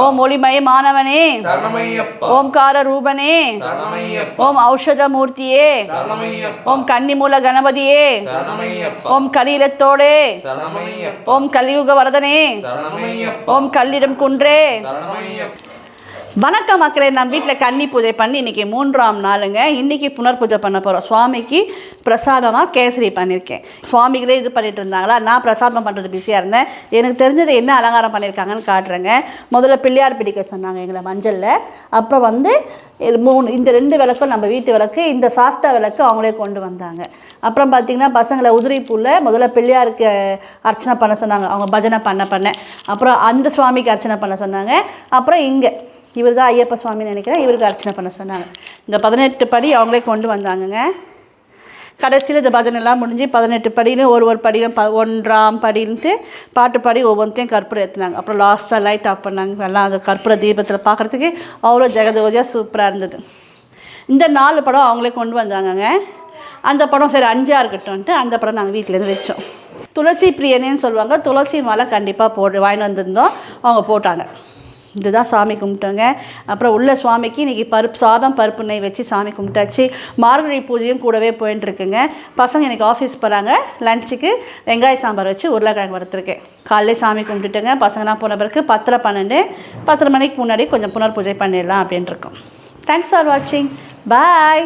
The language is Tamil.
ஓம் ஒளிமய மாணவனே ஓம்கார ரூபனே ஓம் ஔஷத மூர்த்தியே ஓம் கன்னிமூல கணபதியே ஓம் கலிலத்தோடே ஓம் கலியுக வரதனே ஓம் கல்லிடம் குன்றே. வணக்கம் மக்களே, நம்ம வீட்டில் கன்னி பூஜை பண்ணி இன்றைக்கி 3ஆம் நாளுங்க. இன்றைக்கி புனர் பூஜை பண்ண போகிறோம். சுவாமிக்கு பிரசாதமாக கேசரி பண்ணியிருக்கேன். சுவாமிகளே இது பண்ணிட்டு இருந்தாங்களா, நான் பிரசாதம் பண்ணுறது பிஸியாக இருந்தேன். எனக்கு தெரிஞ்சது என்ன அலங்காரம் பண்ணியிருக்காங்கன்னு காட்டுறேங்க. முதல்ல பிள்ளையார் பிடிக்க சொன்னாங்க எங்களை மஞ்சளில். அப்புறம் இந்த 2 விளக்கும் நம்ம வீட்டு விளக்கு, இந்த சாஸ்தா விளக்கு அவங்களே கொண்டு வந்தாங்க. அப்புறம் பார்த்திங்கன்னா பசங்களை உதிரிப்பூவில் முதல்ல பிள்ளையாருக்கு அர்ச்சனை பண்ண சொன்னாங்க, அவங்க பஜனை பண்ண. அப்புறம் அந்த சுவாமிக்கு அர்ச்சனை பண்ண சொன்னாங்க. அப்புறம் இங்கே இவர் தான் ஐயப்ப சுவாமின்னு நினைக்கிறேன், இவருக்கு அர்ச்சனை பண்ண சொன்னாங்க. இந்த 18 படி அவங்களே கொண்டு வந்தாங்கங்க. கடைசியில் இந்த பஜனைலாம் முடிஞ்சு 18 படியிலும் ஒரு படியிலும் 1ஆம் படின்ட்டு பாட்டு பாடி ஒவ்வொன்றையும் கற்பூரம் ஏற்றுனாங்க. அப்புறம் லாஸ்ட்டாக லைட் ஆஃப் பண்ணாங்க. எல்லாம் அந்த கற்பூர தீபத்தில் பார்க்குறதுக்கு அவ்வளோ ஜெகதோதியாக சூப்பராக இருந்தது. இந்த 4 படம் அவங்களே கொண்டு வந்தாங்கங்க. அந்த படம் சரி 5ஆக இருக்கட்டும்ன்ட்டு அந்த படம் நாங்கள் வீட்டிலேருந்து வச்சோம். துளசி பிரியனேன்னு சொல்லுவாங்க. துளசி மாலை கண்டிப்பாக வாங்கிட்டு வந்திருந்தோம், அவங்க போட்டாங்க. இதுதான் சாமி கும்பிட்டோங்க. அப்புறம் உள்ள சுவாமிக்கு இன்றைக்கி பருப்பு நெய் வச்சு சாமி கும்பிட்டாச்சு. மார்கழி பூஜையும் கூடவே போயின்ட்டுருக்குங்க. பசங்க எனக்கு ஆஃபீஸ் போகிறாங்க. லஞ்சுக்கு வெங்காய சாம்பார் வச்சு உருளைக்கிழங்கு வறுத்துருக்கேன். காலையில் சாமி கும்பிட்டுட்டேங்க. பசங்களாம் போன பிறகு 10:30 மணிக்கு முன்னாடி கொஞ்சம் புனர் பூஜை பண்ணிடலாம் அப்படின்ட்டு இருக்கோம். தேங்க்ஸ் ஃபார் வாட்சிங். பாய்.